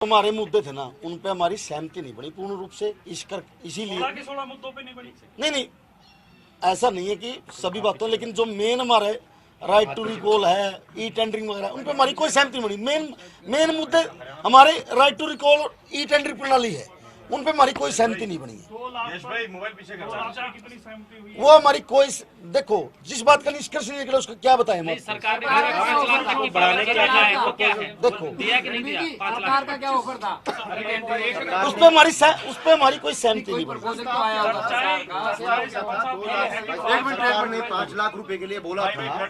हमारे मुद्दे थे ना, उन पे हमारी सहमति नहीं बनी पूर्ण रूप से, इसीलिए 16 मुद्दों पे नहीं बनी। नहीं, ऐसा नहीं है कि सभी बातों, लेकिन जो मेन हमारे राइट टू रिकॉल है, ई टेंडरिंग वगैरह, उन पे हमारी कोई सहमति नहीं बनी। मेन मुद्दे हमारे राइट टू रिकॉल और ई टेंडरिंग प्रणाली है, उन पे हमारी कोई सहमति नहीं बनी है। कितनी सहमति हुई? वो हमारी कोई, देखो जिस बात का निष्कर्ष नहीं निकला उसका क्या बताएं हम? सरकार ने 5 लाख को बढ़ाने के लिए तो क्या है? देखो दिया कि नहीं दिया? 5 लाख सरकार का क्या ऑफर था? उस पे हमारी कोई सहमति नहीं बनी। प्रोजेक्ट तो आया होगा सरकार का। एक मिनट नहीं, 5 लाख रुपए के लिए बोला था,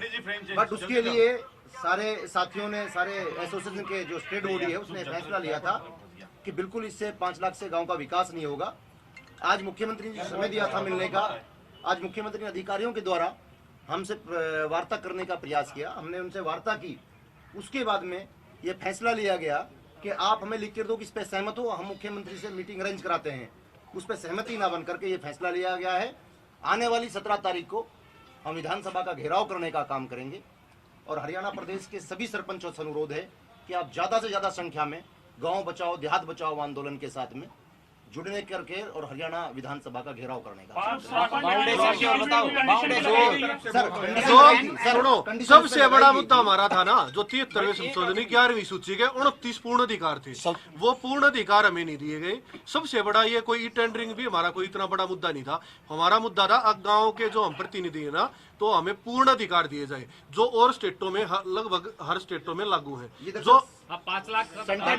बट उसके लिए सारे साथियों ने, सारे एसोसिएशन के जो स्टेट बॉडी है उसने फैसला लिया था कि बिल्कुल इससे 5 लाख से गांव का विकास नहीं होगा। आज मुख्यमंत्री ने समय दिया था मिलने का, आज मुख्यमंत्री ने अधिकारियों के द्वारा हमसे वार्ता करने का प्रयास किया, हमने उनसे वार्ता की। उसके बाद में ये फैसला लिया गया कि आप हमें लिख कर दो कि इस पर सहमत हो, हम मुख्यमंत्री से मीटिंग अरेंज कराते हैं। उस पर सहमति ना बन करके ये फैसला लिया गया है। आने वाली 17 तारीख को हम विधानसभा का घेराव करने का काम करेंगे और हरियाणा प्रदेश के सभी सरपंचों से अनुरोध है कि आप ज़्यादा से ज़्यादा संख्या में गांव बचाओ देहात बचाओ आंदोलन के साथ में जुड़ने करके और हरियाणा विधानसभा का घेराव करने का। सुनो, सबसे बड़ा मुद्दा हमारा था ना, जो 73वें संशोधनी 11वीं सूची के 29 पूर्ण अधिकार थे, वो पूर्ण अधिकार हमें नहीं दिए गए। सबसे बड़ा ये कोई टेंडरिंग भी हमारा कोई इतना बड़ा मुद्दा नहीं था। हमारा मुद्दा था गाँव के जो हम प्रतिनिधि है ना, तो हमें पूर्ण अधिकार दिए जाए, जो और स्टेटों में लगभग हर स्टेटों में लागू है। जो 5 लाख सेंट्रल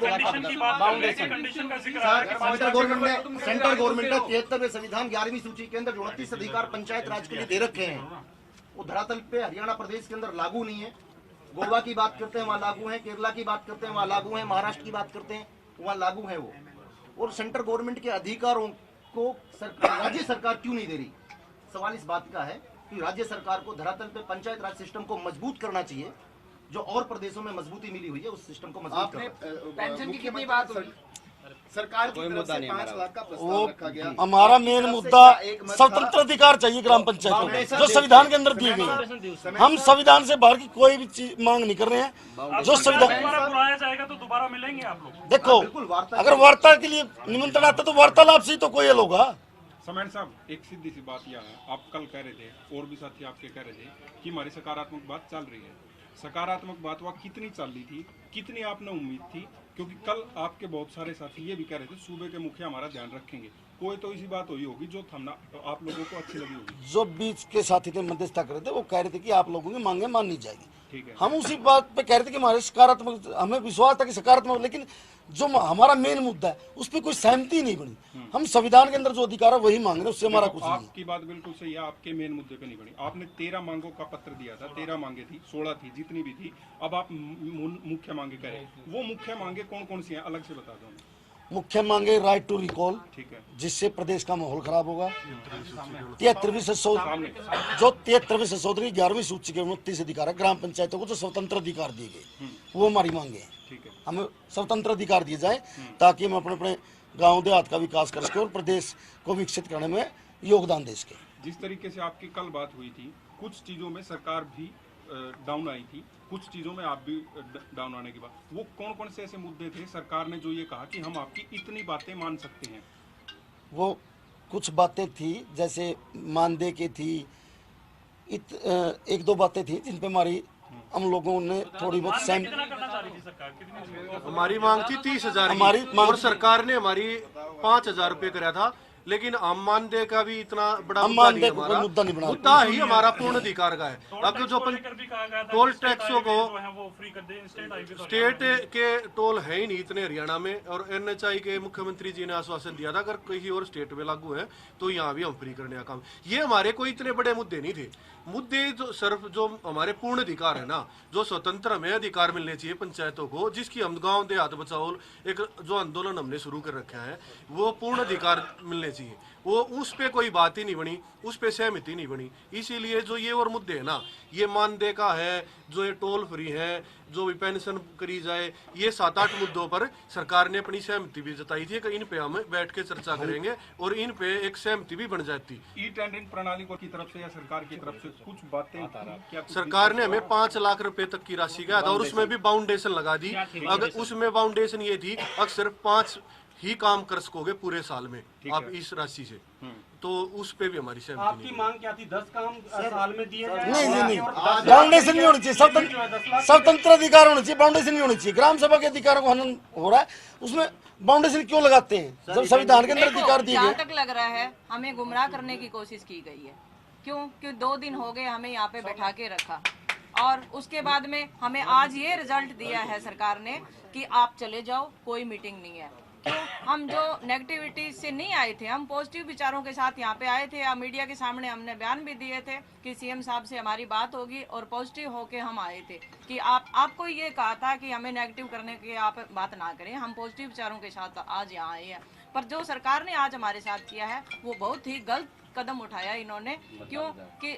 गवर्नमेंट ने 73वें संविधान 11वीं सूची के अंदर 29 अधिकार पंचायत राज के लिए दे रखे हैं, वो धरातल पे हरियाणा प्रदेश के अंदर लागू नहीं है। गोवा की बात करते हैं वहाँ लागू है, केरला की बात करते हैं वहाँ लागू है, महाराष्ट्र की बात करते हैं वहाँ लागू है वो। और सेंट्रल गवर्नमेंट के अधिकारों को राज्य सरकार क्यों नहीं दे रही? सवाल इस बात का है कि राज्य सरकार को धरातल पे पंचायत राज सिस्टम को मजबूत करना चाहिए, जो और प्रदेशों में मजबूती मिली हुई है उस सिस्टम को मजबूत करना। पेंशन की कितनी बात हुई? सरकार की तरफ से 5 लाख का प्रस्ताव रखा गया। हमारा मेन मुद्दा स्वतंत्र अधिकार चाहिए ग्राम पंचायतों को, जो संविधान के अंदर दिए गए। हम संविधान से बाहर की कोई भी चीज मांग नहीं कर रहे हैं। जो संविधान बुलाया जाएगा तो दोबारा मिलेंगे आप लोग। देखो, अगर वार्ता के लिए निमंत्रण आता तो वार्तालाप से ही तो कोई हल होगा। समैन साहब, एक सीधी सी बात यह है, आप कल कह रहे थे और भी साथी आपके कह रहे थे कि हमारी सकारात्मक बात चल रही है। सकारात्मक बात वह कितनी चल रही थी, कितनी आपने उम्मीद थी? क्योंकि कल आपके बहुत सारे साथी ये भी कह रहे थे सूबे के मुखिया हमारा ध्यान रखेंगे। कोई तो इसी बात हुई होगी जो थमना आप लोगों को अच्छी लगी होगी। जो बीच के साथी थे, मध्यस्थता कर रहे थे, वो कह रहे थे कि आप लोगों की मांगे माननी जाएगी। ठीक है, हम उसी बात पे कह रहे थे कि हमारे सकारात्मक, हमें विश्वास था कि सकारात्मक, लेकिन जो हमारा मेन मुद्दा है उस पर कोई सहमति नहीं बनी। हम संविधान के अंदर जो अधिकार है वही मांग रहे हैं, उससे हमारा कुछ नहीं। आपकी बात बिल्कुल सही है, आपके मेन मुद्दे पे नहीं बनी। आपने 13 मांगों का पत्र दिया था, 13 मांगे थी, 16 थी, जितनी भी थी। अब आप मुख्य मांगे करें, वो मुख्य मांगे कौन कौन सी हैं अलग से बता दो। मुख्य मांगे राइट टू रिकॉल, ठीक है, जिससे प्रदेश का माहौल खराब होगा। 73वीं संशोधनी, जो 73वीं संशोधनी 11वीं सूची के 29 अधिकार है ग्राम पंचायतों को जो स्वतंत्र अधिकार दिए गए, वो हमारी मांगे हैं। ठीक है, हमें स्वतंत्र अधिकार दिए जाए ताकि हम अपने अपने गांव देहात का विकास कर सके और प्रदेश को विकसित करने में योगदान दे सके। जिस तरीके से आपकी कल बात हुई थी, कुछ चीजों में सरकार भी डाउन आई थी, कुछ चीजों में आप भी डाउन आने के बाद, वो कौन कौन से ऐसे मुद्दे थे सरकार ने जो ये कहा कि हम आपकी इतनी बातें मान सकते हैं? वो कुछ बातें थी, जैसे मानदेय की थी, एक दो बातें थी जिन पे हमारी हम लोगों ने थोड़ी बहुत हमारी मांग थी 30,000 हमारी मांग, और सरकार ने हमारी 5,000 रुपए कराया था। लेकिन हम मानदेय का भी इतना बड़ा हम मानदेय को कोई मुद्दा नहीं बना, मुद्दा ही हमारा पूर्ण अधिकार का है। अगर जो टोल टैक्सों को, स्टेट के टोल है ही नहीं इतने हरियाणा में, और NHI के मुख्यमंत्री जी ने आश्वासन दिया था अगर किसी और स्टेट में लागू है तो यहाँ भी हम फ्री करने का काम। ये हमारे कोई इतने बड़े मुद्दे नहीं थे। मुद्दे जो सिर्फ जो हमारे पूर्ण अधिकार है ना, जो स्वतंत्र हमें अधिकार मिलने चाहिए पंचायतों को, जिसकी हम गाँव देहात बचाओ एक जो आंदोलन हमने शुरू कर रखा है, वो पूर्ण अधिकार मिलने बनने चाहिए, वो उस पे कोई बात ही नहीं बनी, उस पे सहमति नहीं बनी। इसीलिए जो ये और मुद्दे है ना, ये मानदेय का है, जो ये टोल फ्री है, जो भी पेंशन करी जाए, ये 7-8 मुद्दों पर सरकार ने अपनी सहमति भी जताई थी कि इन पे हम बैठ के चर्चा करेंगे और इन पे एक सहमति भी बन जाती। ई टेंडरिंग प्रणाली की तरफ से या सरकार की तरफ से कुछ बातें क्या सरकार ने हमें 5 लाख रुपए तक की राशि कहा था और उसमें भी बाउंडेशन लगा दी। अगर उसमें बाउंडेशन ये थी अगर सिर्फ 5 ही काम कर सकोगे पूरे साल में आप इस राशि से, तो उस पे भी हमारी सहमति आपकी नहीं। मांग क्या थी? 10 काम साल में दिए जाए? नहीं, बाउंडेशन नहीं होनी चाहिए, स्वतंत्र अधिकार होना चाहिए, बाउंडेशन नहीं होनी चाहिए। ग्राम सभा के अधिकारों का हनन हो रहा है, उसमें बाउंडेशन क्यों लगाते हैं जब संविधान के अंदर अधिकार दिए जहाँ गए। तक लग रहा है हमें गुमराह करने की कोशिश की गई है। क्यों 2 दिन हो गए हमें यहाँ पे बैठा के रखा और उसके बाद में हमें आज ये रिजल्ट दिया है सरकार ने कि आप चले जाओ, कोई मीटिंग नहीं है। क्यों? हम जो नेगेटिविटी से नहीं आए थे, हम पॉजिटिव विचारों के साथ यहाँ पे आए थे। मीडिया के सामने हमने बयान भी दिए थे कि सीएम साहब से हमारी बात होगी और पॉजिटिव होके हम आए थे कि आपको ये कहा था कि हमें नेगेटिव करने की आप बात ना करें, हम पॉजिटिव विचारों के साथ आज यहाँ आए हैं। पर जो सरकार ने आज हमारे साथ किया है वो बहुत ही गलत कदम उठाया इन्होंने। क्यों कि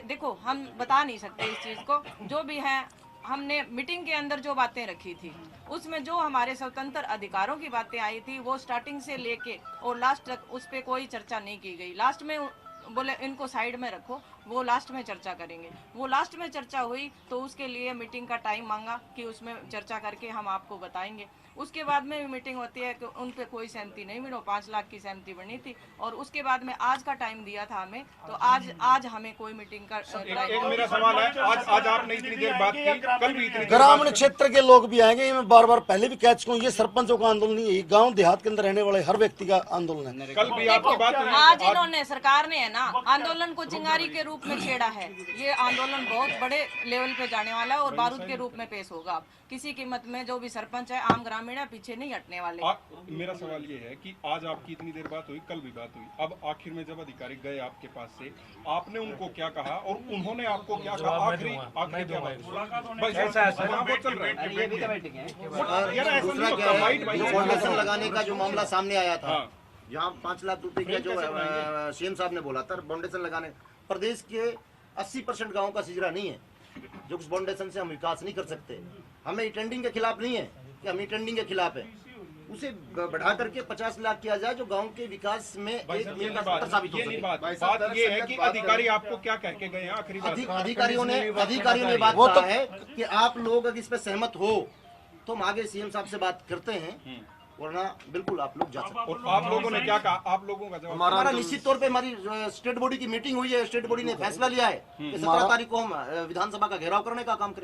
देखो हम बता नहीं सकते इस चीज को, जो भी है हमने मीटिंग के अंदर जो बातें रखी थी उसमें जो हमारे स्वतंत्र अधिकारों की बातें आई थी वो स्टार्टिंग से लेके और लास्ट तक उस पर कोई चर्चा नहीं की गई। लास्ट में बोले इनको साइड में रखो, वो लास्ट में चर्चा करेंगे। वो लास्ट में चर्चा हुई तो उसके लिए मीटिंग का टाइम मांगा कि उसमें चर्चा करके हम आपको बताएंगे। उसके बाद में मीटिंग होती है कि उन पे कोई सहमति नहीं मिली, 5 लाख की सहमति बनी थी और उसके बाद में आज का टाइम दिया था हमें, तो आज हमें कोई मीटिंग का एक मेरा सवाल है, आज आपने इतनी देर बात की, कल भी इतनी ग्रामीण क्षेत्र के लोग भी आएंगे, ये मैं बार बार पहले भी कह चुका हूँ, ये सरपंचों का आंदोलन नहीं है, गांव देहात के अंदर रहने वाले हर व्यक्ति का आंदोलन है। कल भी आपकी बात हुई। आज इन्होंने सरकार ने है ना आंदोलन को चिंगारी के रूप में छेड़ा है। ये आंदोलन बहुत बड़े लेवल पे जाने वाला है और बारूद के रूप में पेश होगा। किसी कीमत में जो भी सरपंच है, आम ग्रामीण है, पीछे नहीं हटने वाले। मेरा सवाल ये है कि आज आपकी इतनी देर बात हुई, कल भी बात हुई, अब आखिर में जब अधिकारी गए आपके पास से, आपने उनको क्या कहा और उन्होंने आपको क्या कहा? आखिरी क्या बात? वो चल रहा है। और दूसरा क्या है, जो फाउंडेशन लगाने का जो मामला सामने आया था, जहाँ 5 लाख रुपए का जो सीएम साहब ने बोला था फाउंडेशन लगाने, प्रदेश के 80% गाँव का सिजरा नहीं है जो उस फाउंडेशन से हम विकास नहीं कर सकते। हमें टेंडिंग के खिलाफ नहीं है कि हम टेंडिंग के खिलाफ है, उसे बढ़ा करके 50 लाख किया जाए जो गांव के विकास में एक मील का पत्थर साबित हो सके। बात ये है कि अधिकारी आपको क्या कह के गए हैं आखिरी बात? अधिकारियों ने बात कहा है कि आप लोग अगर इस पे सहमत हो तो हम आगे सीएम साहब से बात करते हैं, वरना बिल्कुल आप लोग जा सकते हैं। और आप लोगों ने क्या कहा? आप लोगों का जवाब? हमारा निश्चित तौर पे हमारी स्टेट बॉडी की मीटिंग हुई है, स्टेट बॉडी ने फैसला लिया है कि 17 तारीख को हम विधानसभा का घेराव करने का काम करेंगे।